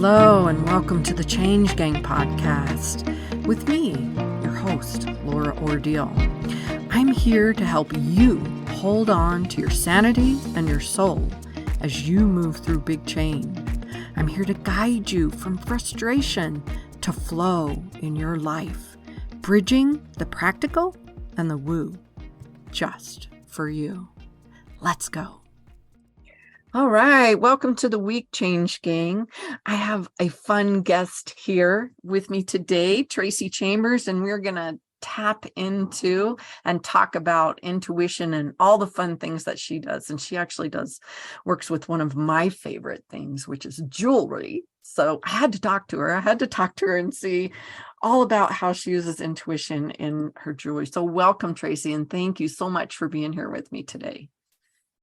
Hello, and welcome to the Change Gang podcast with me, your host, Laura Ordile. I'm here to help you hold on to your sanity and your soul as you move through big change. I'm here to guide you from frustration to flow in your life, bridging the practical and the woo, just for you. Let's go. All right, welcome to the Week Change Gang. I have a fun guest here with me today, Traci Chambers, and we're going to tap into and talk about intuition and all the fun things that she does. And she actually works with one of my favorite things, which is jewelry. So I had to talk to her. And see all about how she uses intuition in her jewelry. So welcome, Traci, and thank you so much for being here with me today.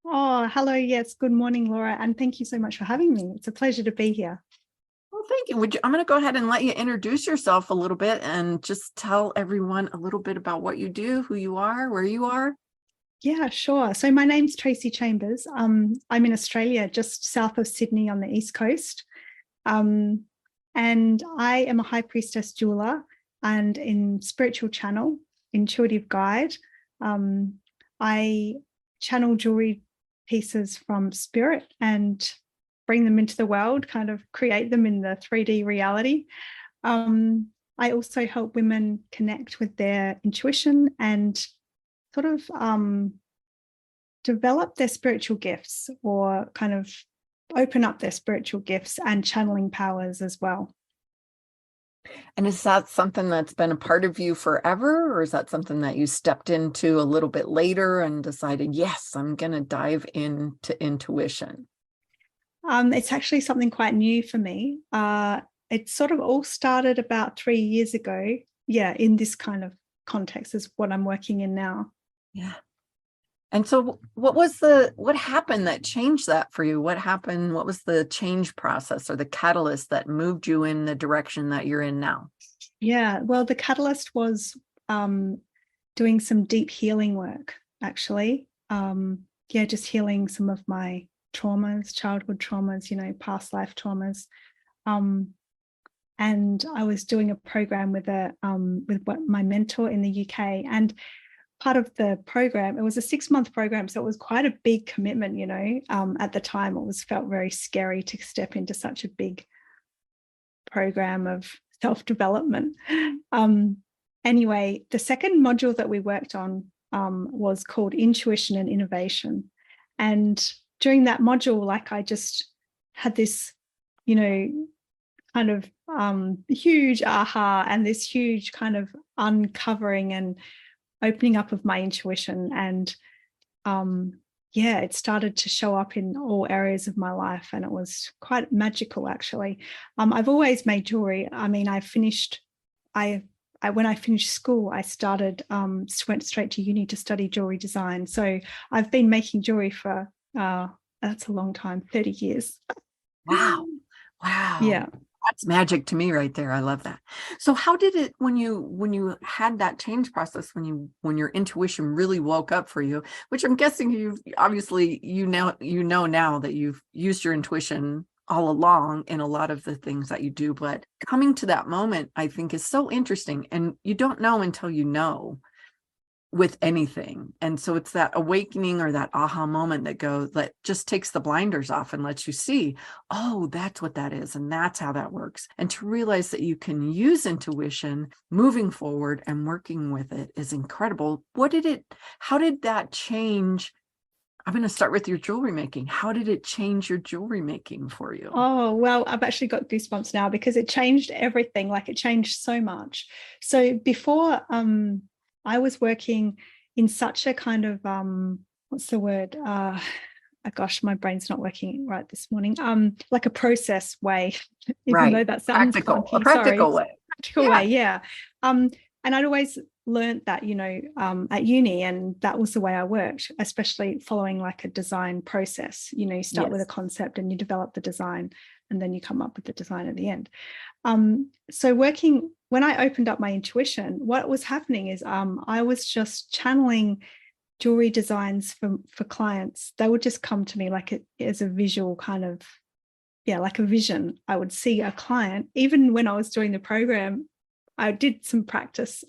Oh, hello. Yes. Good morning, Laura. And thank you so much for having me. It's a pleasure to be here. Well, thank you. I'm going to go ahead and let you introduce yourself a little bit and just tell everyone a little bit about what you do, who you are, where you are. Yeah, sure. So my name's Traci Chambers. I'm in Australia, just south of Sydney on the East Coast. And I am a high priestess jeweler and in spiritual channel, intuitive guide. I channel jewelry pieces from spirit and bring them into the world, kind of create them in the 3D reality. I also help women connect with their intuition and sort of develop their spiritual gifts, or kind of open up their spiritual gifts and channeling powers as well. And is that something that's been a part of you forever, or is that something that you stepped into a little bit later and decided, yes, I'm going to dive into intuition? It's actually something quite new for me. It sort of all started about 3 years ago. Yeah, in this kind of context is what I'm working in now. Yeah. And so what happened that changed that for you? What happened? What was the change process or the catalyst that moved you in the direction that you're in now? Yeah, well, the catalyst was doing some deep healing work, actually. Just healing some of my traumas, childhood traumas, past life traumas. And I was doing a program with my mentor in the UK, and part of the program, it was a 6-month program, so it was quite a big commitment. At the time it felt very scary to step into such a big program of self-development. Anyway, the second module that we worked on was called Intuition and Innovation, and during that module, I just had this kind of huge aha and this huge kind of uncovering and opening up of my intuition, and it started to show up in all areas of my life, and it was quite magical, actually. I've always made jewelry. I mean, when I finished school, I went straight to uni to study jewelry design. So I've been making jewelry for that's a long time, 30 years. Wow. Yeah. That's magic to me right there. I love that. So how did it, when you had that change process, when your intuition really woke up for you, which I'm guessing you obviously, know now that you've used your intuition all along in a lot of the things that you do, but coming to that moment, I think, is so interesting, and you don't know until you know with anything. And so it's that awakening or that aha moment that just takes the blinders off and lets you see, oh, that's what that is. And that's how that works. And to realize that you can use intuition moving forward and working with it is incredible. How did that change? I'm going to start with your jewelry making. How did it change your jewelry making for you? Oh, well, I've actually got goosebumps now because it changed everything. It changed so much. So before, I was working in such a kind of, what's the word? Gosh, my brain's not working right this morning. Like a process way, even though that sounds practical, funky. a practical way. Practical way, yeah. And I'd always learned that, at uni, and that was the way I worked, especially following a design process. You start with a concept and you develop the design, and then you come up with the design at the end. So when I opened up my intuition, what was happening is I was just channeling jewelry designs for clients. They would just come to me as a visual kind of like a vision. I would see a client. Even when I was doing the program, I did some practice,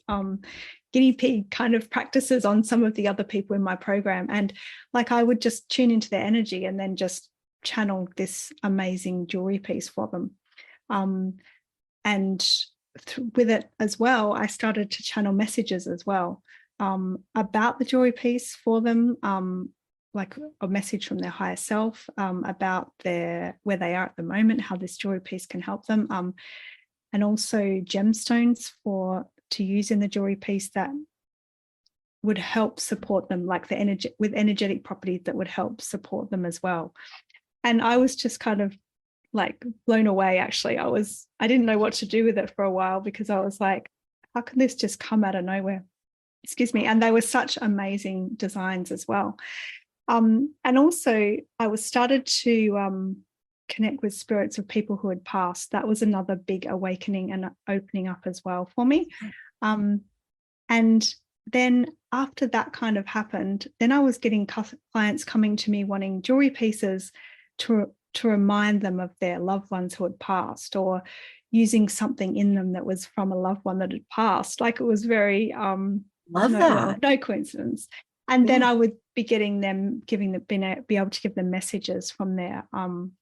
guinea pig kind of practices on some of the other people in my program. And like I would just tune into their energy and then just channel this amazing jewelry piece for them. And with it as well, I started to channel messages as well, about the jewelry piece for them, like a message from their higher self, about where they are at the moment, how this jewelry piece can help them, and also gemstones to use in the jewelry piece that would help support them, like the energy with energetic properties that would help support them as well. And I was just kind of like blown away. Actually, I didn't know what to do with it for a while, because I was like, how can this just come out of nowhere? Excuse me. And they were such amazing designs as well. And also I was started to connect with spirits of people who had passed. That was another big awakening and opening up as well for me. And then after that kind of happened, then I was getting clients coming to me wanting jewelry pieces to remind them of their loved ones who had passed, or using something in them that was from a loved one that had passed. Like, it was very no coincidence. And then I would be getting them, be able to give them messages from their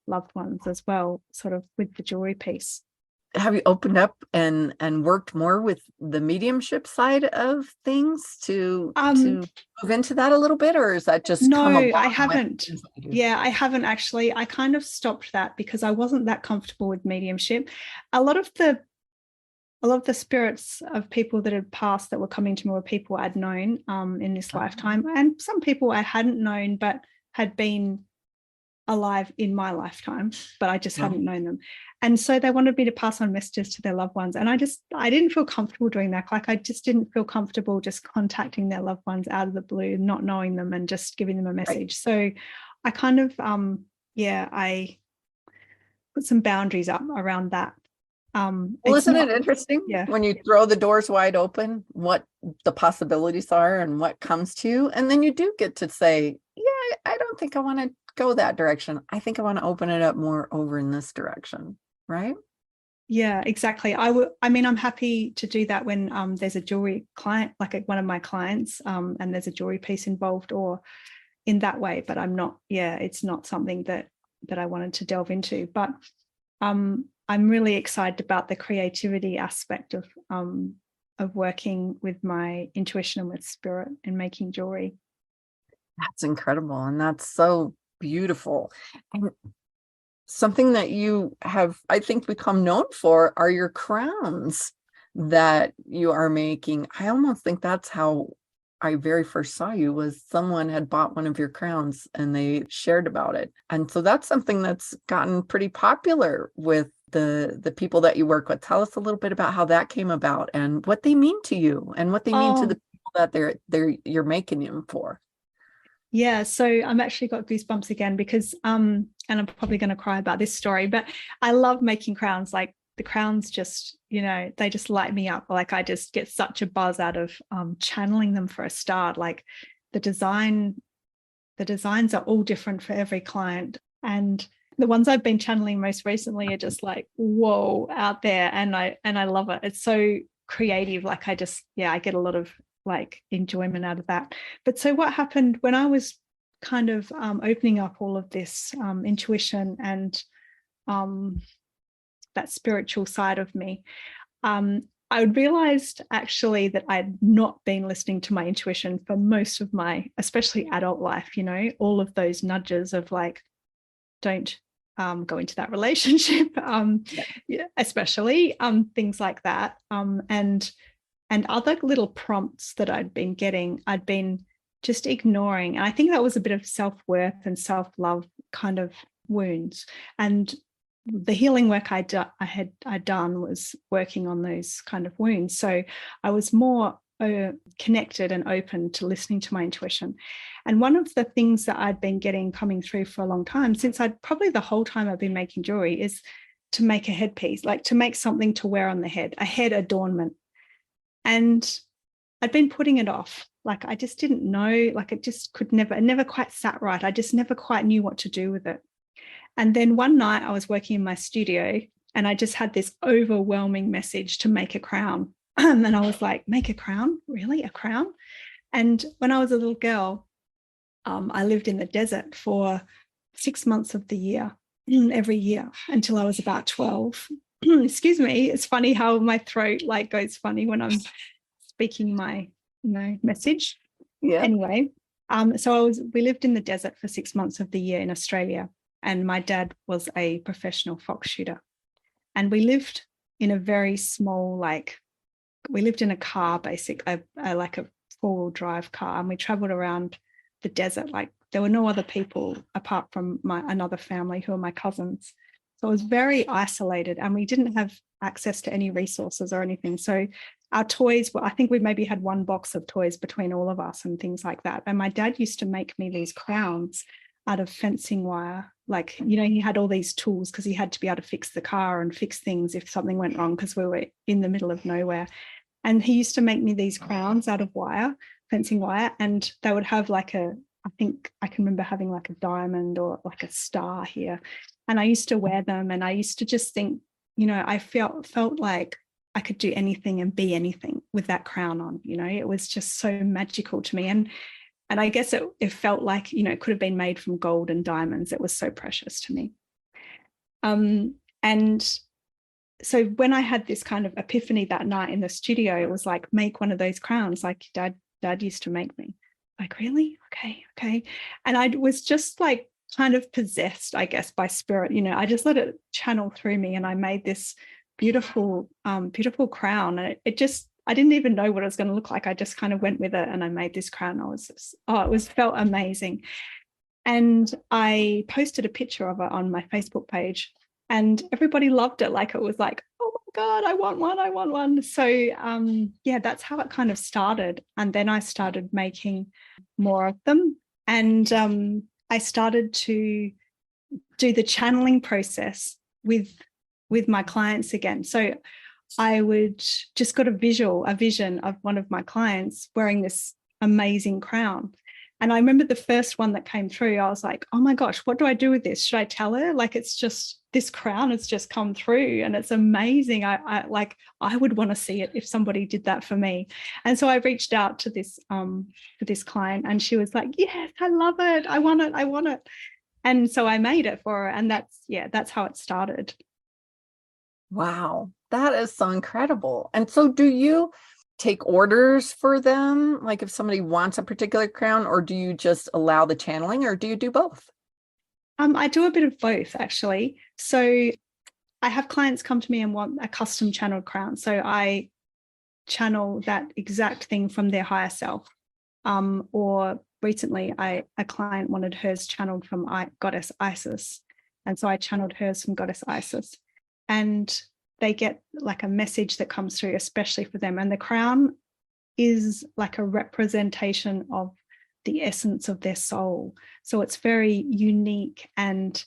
loved ones as well, sort of with the jewelry piece. Have you opened up and worked more with the mediumship side of things to move into that a little bit, or is that just no, I haven't. Yeah, I haven't actually. I kind of stopped that because I wasn't that comfortable with mediumship. A lot of the spirits of people that had passed that were coming to me were people I'd known in this lifetime, and some people I hadn't known but had been alive in my lifetime, but I just hadn't known them. And so they wanted me to pass on messages to their loved ones. And I didn't feel comfortable doing that. Like, I just didn't feel comfortable just contacting their loved ones out of the blue, not knowing them, and just giving them a message. Right. So I kind of, I put some boundaries up around that. Well, isn't it interesting when you throw the doors wide open, what the possibilities are and what comes to you? And then you do get to say, yeah, I don't think I want to go that direction. I think I want to open it up more over in this direction. Right? Yeah, exactly. I'm happy to do that when there's a jewelry client, like one of my clients, and there's a jewelry piece involved, or in that way. But it's not something that I wanted to delve into. But I'm really excited about the creativity aspect of working with my intuition and with spirit and making jewelry. That's incredible, and that's so beautiful. And something that you have, I think, become known for are your crowns that you are making. I almost think that's how I very first saw you, was someone had bought one of your crowns and they shared about it. And so that's something that's gotten pretty popular with the people that you work with. Tell us a little bit about how that came about and what they mean to you and what they mean to the people that you're making them for. Yeah, so I'm actually got goosebumps again because, and I'm probably going to cry about this story, but I love making crowns. Like, the crowns just, they just light me up. Like, I just get such a buzz out of channeling them for a start. Like, the designs are all different for every client. And the ones I've been channeling most recently are just like, whoa, out there. And I love it. It's so creative. Like, I get a lot of like enjoyment out of that. But so what happened when I was kind of opening up all of this intuition and that spiritual side of me, I realized actually that I'd not been listening to my intuition for most of my, especially adult life, all of those nudges of like, don't go into that relationship, especially things like that. And other little prompts that I'd been getting, I'd been just ignoring. And I think that was a bit of self-worth and self-love kind of wounds. And the healing work I'd done was working on those kind of wounds. So I was more connected and open to listening to my intuition. And one of the things that I'd been getting coming through for a long time, since probably the whole time I've been making jewelry, is to make a headpiece, like to make something to wear on the head, a head adornment. And I'd been putting it off. Like, I just didn't know, like it just it never quite sat right. I just never quite knew what to do with it. And then one night I was working in my studio and I just had this overwhelming message to make a crown. And I was like, make a crown? Really? A crown? And when I was a little girl, I lived in the desert for 6 months of the year, every year until I was about 12. Excuse me. It's funny how my throat like goes funny when I'm speaking my, message. Yeah. Anyway, we lived in the desert for 6 months of the year in Australia, and my dad was a professional fox shooter. And we lived in a very small, we lived in a car, basically, like a four-wheel drive car, and we traveled around the desert. Like there were no other people apart from another family who are my cousins. So it was very isolated, and we didn't have access to any resources or anything. So our toys I think we maybe had one box of toys between all of us and things like that. And my dad used to make me these crowns out of fencing wire. Like, he had all these tools because he had to be able to fix the car and fix things if something went wrong, because we were in the middle of nowhere. And he used to make me these crowns out of wire, fencing wire, and they would have I think I can remember having like a diamond or like a star here. And I used to wear them, and I used to just think, I felt like I could do anything and be anything with that crown on. It was just so magical to me. And I guess it felt like, it could have been made from gold and diamonds. It was so precious to me. And so when I had this kind of epiphany that night in the studio, it was like, make one of those crowns like dad used to make me. Like, really? Okay. And I was just like kind of possessed, I guess, by spirit. I just let it channel through me, and I made this beautiful crown. And I didn't even know what it was going to look like. I just kind of went with it, and I made this crown. Felt amazing. And I posted a picture of it on my Facebook page, and everybody loved it. Like, it was like, oh my God, I want one. So that's how it kind of started. And then I started making more of them. And I started to do the channeling process with my clients again. So I would just got a vision of one of my clients wearing this amazing crown. And I remember the first one that came through, I was like, oh my gosh, what do I do with this? Should I tell her? Like, it's just, this crown has just come through and it's amazing. I would want to see it if somebody did that for me. And so I reached out to this client, and she was like, yes, I love it. I want it. And so I made it for her. And that's how it started. Wow, that is so incredible. And so do you take orders for them? Like if somebody wants a particular crown, or do you just allow the channeling, or do you do both? I do a bit of both, actually. So I have clients come to me and want a custom channeled crown. So I channel that exact thing from their higher self. Or recently, a client wanted hers channeled from Goddess Isis. And so I channeled hers from Goddess Isis. And they get like a message that comes through, especially for them. And the crown is like a representation of the essence of their soul. So it's very unique and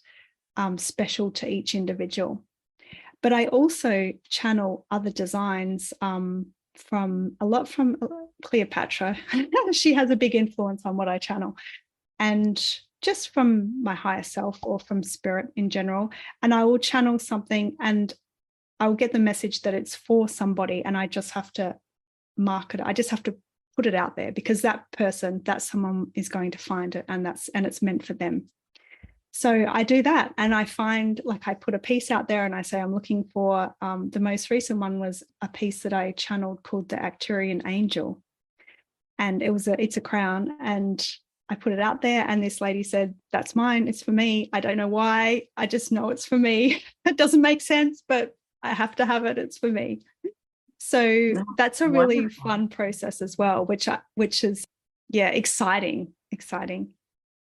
special to each individual. But I also channel other designs from Cleopatra. She has a big influence on what I channel. And just from my higher self or from spirit in general. And I will channel something and I will get the message that it's for somebody, and I just have to mark it. I just have to put it out there, because that someone is going to find it, and it's meant for them. So I do that, and I find, like, I put a piece out there and I say I'm looking for, the most recent one was a piece that I channeled called the Arcturian Angel. And it's a crown, and I put it out there, and this lady said, that's mine, it's for me. I don't know why, I just know it's for me. It doesn't make sense, but I have to have it, it's for me. So that's a really wonderful, fun process as well, which is, exciting.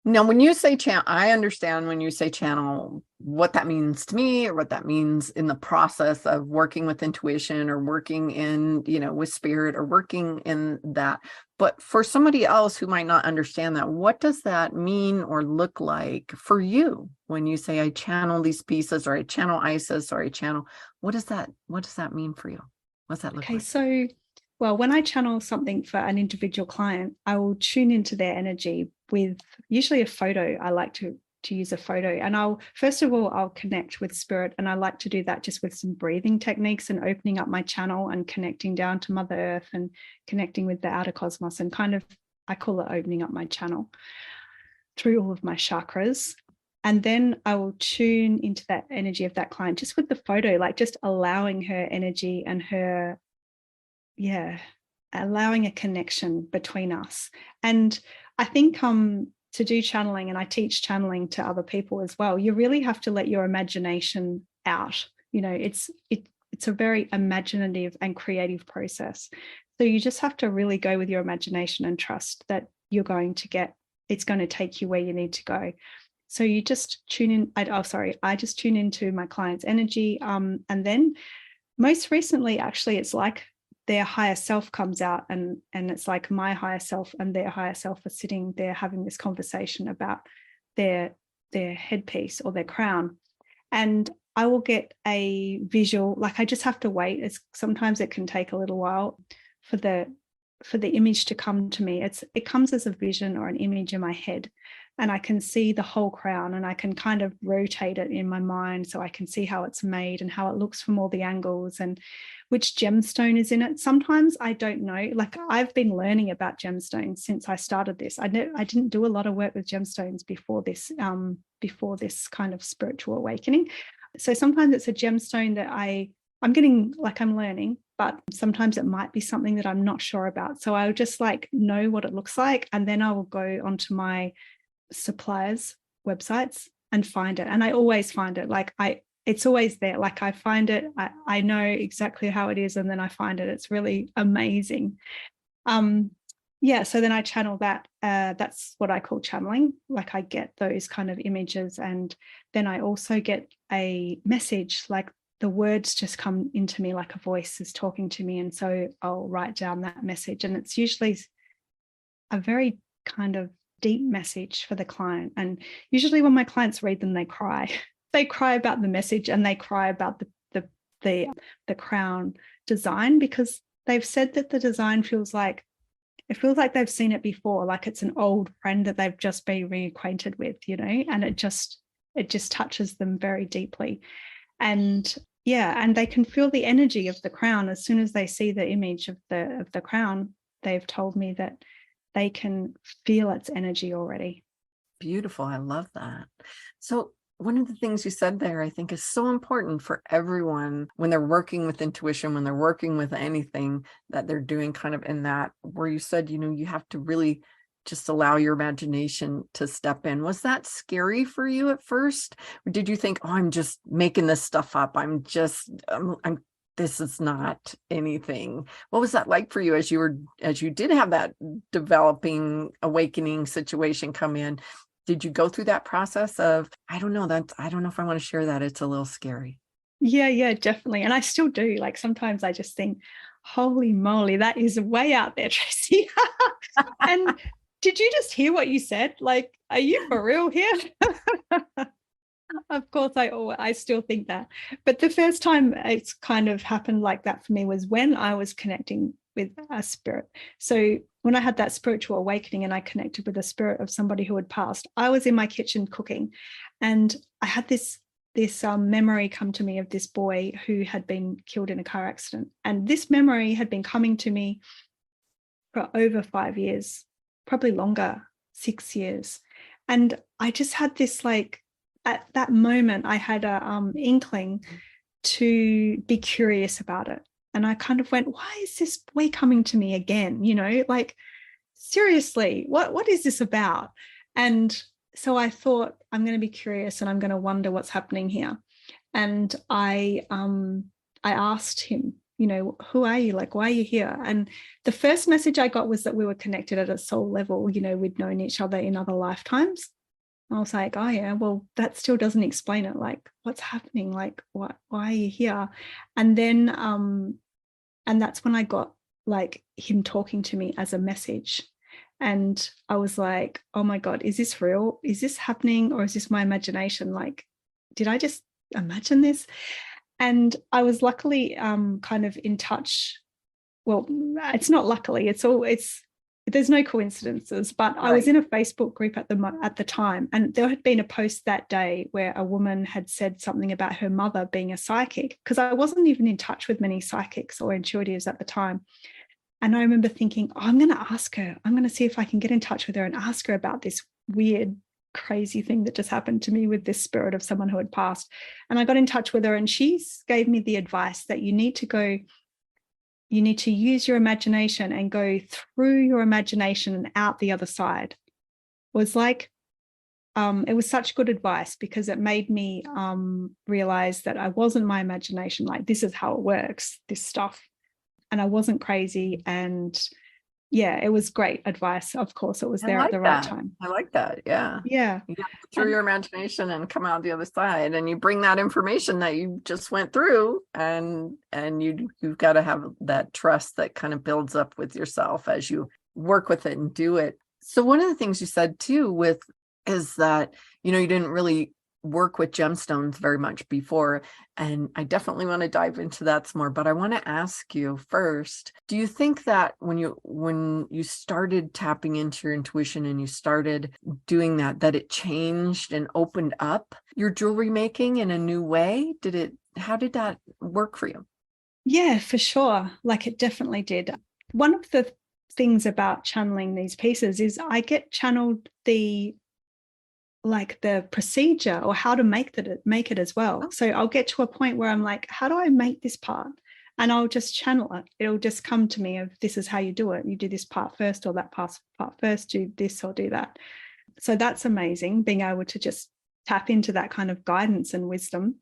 Now, when you say channel, I understand when you say channel, what that means to me, or what that means in the process of working with intuition, or working in, with spirit, or working in that. But for somebody else who might not understand that, what does that mean or look like for you when you say I channel these pieces, or I channel Isis, or I channel, what does that mean for you? What's that look like? So, well, when I channel something for an individual client, I will tune into their energy with usually a photo. I like to use a photo. And I'll connect with spirit. And I like to do that just with some breathing techniques and opening up my channel and connecting down to Mother Earth and connecting with the outer cosmos, and kind of, I call it opening up my channel through all of my chakras. And then I will tune into that energy of that client just with the photo, like just allowing her energy and her, allowing a connection between us. And I think to do channeling, and I teach channeling to other people as well, you really have to let your imagination out. It's a very imaginative and creative process. So you just have to really go with your imagination and trust that it's going to take you where you need to go. So you just tune in. I just tune into my client's energy. And then most recently, actually, it's like their higher self comes out, and it's like my higher self and their higher self are sitting there having this conversation about their headpiece or their crown. And I will get a visual, like I just have to wait. Sometimes it can take a little while for the image to come to me. It comes as a vision or an image in my head, and I can see the whole crown, and I can kind of rotate it in my mind so I can see how it's made and how it looks from all the angles and which gemstone is in it. Sometimes I don't know. Like, I've been learning about gemstones since I started this. I didn't do a lot of work with gemstones before this kind of spiritual awakening. So sometimes it's a gemstone that I'm learning, but sometimes it might be something that I'm not sure about. So I'll just like know what it looks like, and then I will go onto my suppliers' websites and find it. And I always find it. It's always there. Like, I find it, I know exactly how it is, and then I find it. It's really amazing. So then I channel that. That's what I call channeling. Like, I get those kind of images, and then I also get a message, like the words just come into me like a voice is talking to me. And so I'll write down that message, and it's usually a very kind of deep message for the client. And usually when my clients read them, they cry. They cry about the message, and they cry about the crown design, because they've said that the design feels like they've seen it before, like it's an old friend that they've just been reacquainted with, and it just touches them very deeply. And and they can feel the energy of the crown as soon as they see the image of the crown. They've told me that they can feel its energy already. Beautiful. I love that. So one of the things you said there, I think, is so important for everyone when they're working with intuition, when they're working with anything that they're doing, kind of in that, where you said, you have to really just allow your imagination to step in. Was that scary for you at first? Or did you think, I'm just making this stuff up? This is not anything. What was that like for you as you did have that developing awakening situation come in? Did you go through that process of, I don't know if I want to share that. It's a little scary. Yeah, definitely. And I still do. Like, sometimes I just think, holy moly, that is way out there, Traci. And did you just hear what you said? Like, are you for real here? Of course, I still think that. But the first time it's kind of happened like that for me was when I was connecting with a spirit. So when I had that spiritual awakening and I connected with the spirit of somebody who had passed, I was in my kitchen cooking, and I had this memory come to me of this boy who had been killed in a car accident. And this memory had been coming to me for over 5 years, probably longer, 6 years. And I just had this, like, at that moment, I had a inkling to be curious about it. And I kind of went, why is this boy coming to me again? Like, seriously, what is this about? And so I thought, I'm going to be curious and I'm going to wonder what's happening here. And I asked him, who are you? Like, why are you here? And the first message I got was that we were connected at a soul level. We'd known each other in other lifetimes. I was like, oh yeah, well, that still doesn't explain it. Like, what's happening? Like, why are you here? And then, and that's when I got, like, him talking to me as a message. And I was like, oh my God, is this real? Is this happening? Or is this my imagination? Like, did I just imagine this? And I was luckily kind of in touch. Well, it's not luckily, it's there's no coincidences, but I was in a Facebook group at the time, and there had been a post that day where a woman had said something about her mother being a psychic, because I wasn't even in touch with many psychics or intuitives at the time. And I remember thinking, oh, I'm going to ask her. I'm going to see if I can get in touch with her and ask her about this weird, crazy thing that just happened to me with this spirit of someone who had passed. And I got in touch with her, and she gave me the advice that you need to use your imagination and go through your imagination and out the other side. It was like, it was such good advice, because it made me realize that I wasn't my imagination. Like, this is how it works, this stuff. And I wasn't crazy. And yeah, it was great advice. Of course, it was there at the right time. I like that. Yeah. Yeah. You got through your imagination and come out the other side, and you bring that information that you just went through, and you've got to have that trust that kind of builds up with yourself as you work with it and do it. So one of the things you said too is that, you didn't really work with gemstones very much before, and I definitely want to dive into that some more, but I want to ask you first, do you think that when you started tapping into your intuition and you started doing that it changed and opened up your jewelry making in a new way? How did that work for you? Yeah, for sure. Like, it definitely did. One of the things about channeling these pieces is I get channeled the procedure or how to make it as well. So I'll get to a point where I'm like, how do I make this part? And I'll just channel it. It'll just come to me of, this is how you do it. You do this part first, or that part first, do this or do that. So that's amazing, being able to just tap into that kind of guidance and wisdom.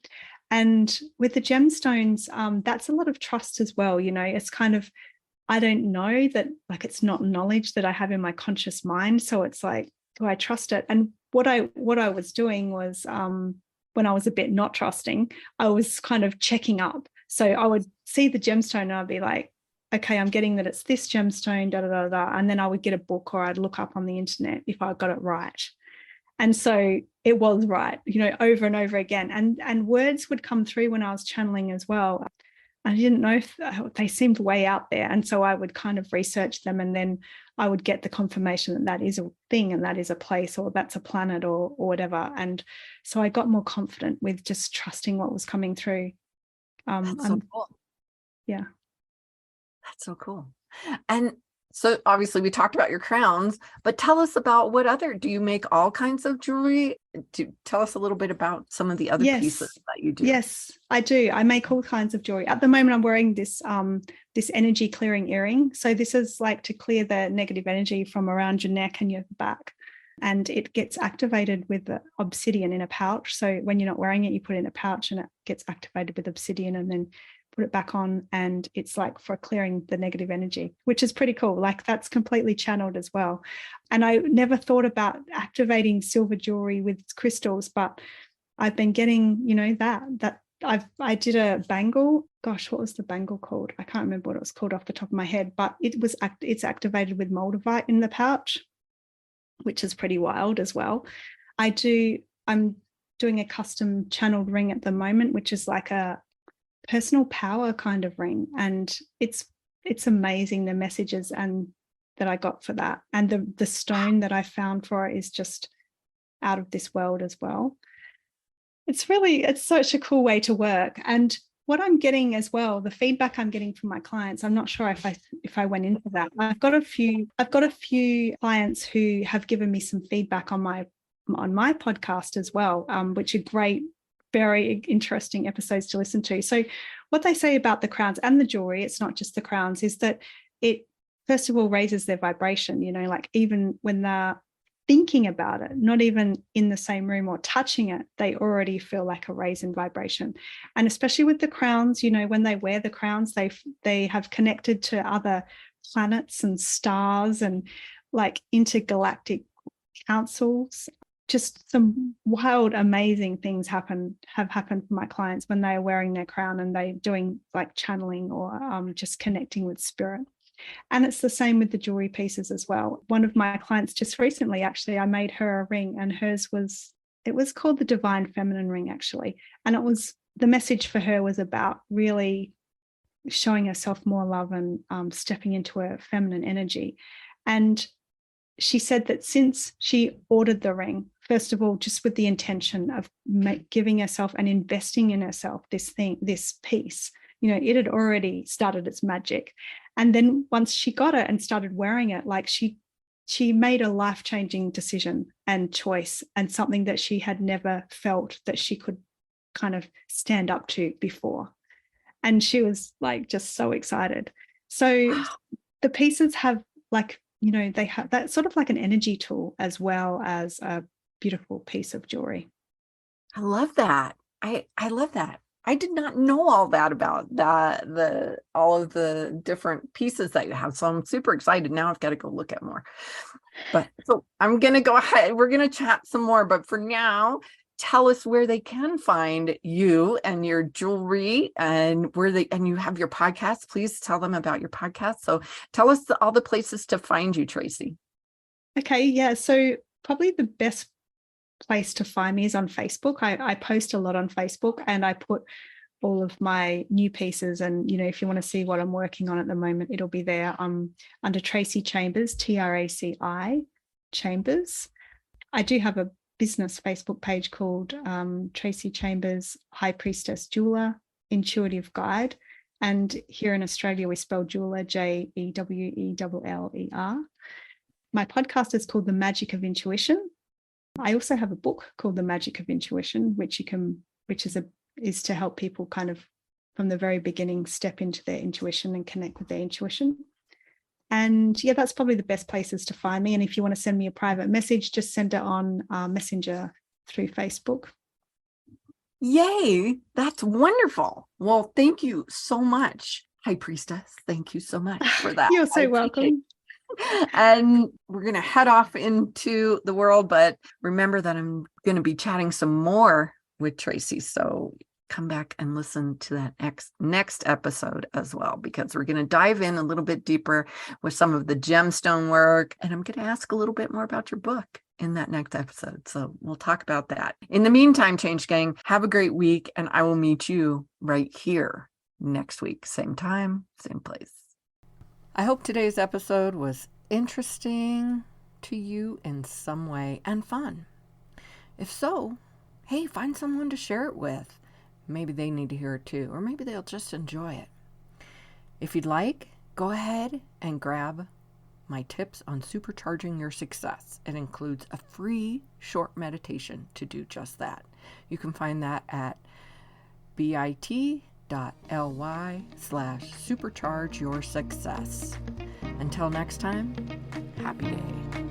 And with the gemstones, that's a lot of trust as well. It's kind of, I don't know that, like, it's not knowledge that I have in my conscious mind. So it's like, do I trust it? And what I was doing was, when I was a bit not trusting, I was kind of checking up. So I would see the gemstone and I'd be like, okay, I'm getting that it's this gemstone, da, da, da, da. And then I would get a book, or I'd look up on the internet if I got it right. And so it was right, over and over again. And words would come through when I was channeling as well. I didn't know if they seemed way out there. And so I would kind of research them, and then I would get the confirmation that is a thing, and that is a place, or that's a planet, or whatever. And so I got more confident with just trusting what was coming through. That's so cool. Yeah. That's so cool. And so obviously we talked about your crowns, but tell us about do you make all kinds of jewelry? Tell us a little bit about some of the other pieces that you do. Yes, I do. I make all kinds of jewelry. At the moment, I'm wearing this energy clearing earring. So this is like to clear the negative energy from around your neck and your back. And it gets activated with the obsidian in a pouch. So when you're not wearing it, you put it in a pouch and it gets activated with obsidian, and then put it back on, and it's like for clearing the negative energy, which is pretty cool. Like, that's completely channeled as well. And I never thought about activating silver jewelry with crystals, but I've been getting, that I did a bangle. Gosh, what was the bangle called? I can't remember what it was called off the top of my head, but it's activated with moldavite in the pouch, which is pretty wild as well. I'm doing a custom channeled ring at the moment, which is like a personal power kind of ring, and it's amazing, the messages and that I got for that, and the stone that I found for it is just out of this world as well. It's such a cool way to work. And what I'm getting as well, the feedback I'm getting from my clients, I'm not sure if I went into that. I've got a few clients who have given me some feedback on my podcast as well, which are great, very interesting episodes to listen to. So what they say about the crowns and the jewelry, it's not just the crowns, is that it first of all raises their vibration, like even when they're thinking about it, not even in the same room or touching it, they already feel like a raise in vibration. And especially with the crowns, when they wear the crowns, they have connected to other planets and stars and like intergalactic councils. Just some wild, amazing things have happened for my clients when they are wearing their crown and they're doing like channeling or just connecting with spirit. And it's the same with the jewelry pieces as well. One of my clients just recently, actually, I made her a ring, and it was called the Divine Feminine Ring, actually. And the message for her was about really showing herself more love and stepping into her feminine energy. And she said that since she ordered the ring, first of all, just with the intention of giving herself and investing in herself, this piece, it had already started its magic. And then once she got it and started wearing it, like she made a life-changing decision and choice, and something that she had never felt that she could kind of stand up to before. And she was like just so excited. So the pieces have they have that sort of like an energy tool as well as a beautiful piece of jewelry. I love that. I love that. I did not know all that about all of the different pieces that you have. So I'm super excited. Now I've got to go look at more. But so I'm going to go ahead. We're going to chat some more. But for now, tell us where they can find you and your jewelry, and and you have your podcast. Please tell them about your podcast. So tell us all the places to find you, Traci. Okay. Yeah. So probably the best place to find me is on Facebook. I post a lot on Facebook, and I put all of my new pieces. And, if you want to see what I'm working on at the moment, it'll be there under Traci Chambers, Traci Chambers. I do have a business Facebook page called Traci Chambers, High Priestess Jeweller, Intuitive Guide. And here in Australia, we spell jeweler Jewellerer. My podcast is called The Magic of Intuition. I also have a book called The Magic of Intuition, which is to help people kind of from the very beginning step into their intuition and connect with their intuition. And yeah, that's probably the best places to find me. And if you want to send me a private message, just send it on Messenger through Facebook. Yay, that's wonderful. Well, thank you so much, High Priestess. Thank you so much for that. You're so welcome. And we're going to head off into the world, but remember that I'm going to be chatting some more with Traci. So come back and listen to that next episode as well, because we're going to dive in a little bit deeper with some of the gemstone work. And I'm going to ask a little bit more about your book in that next episode. So we'll talk about that. In the meantime, Change Gang, have a great week, and I will meet you right here next week. Same time, same place. I hope today's episode was interesting to you in some way and fun. If so, hey, find someone to share it with. Maybe they need to hear it too, or maybe they'll just enjoy it. If you'd like, go ahead and grab my tips on supercharging your success. It includes a free short meditation to do just that. You can find that at bit.ly/supercharge your success. Until next time, happy day.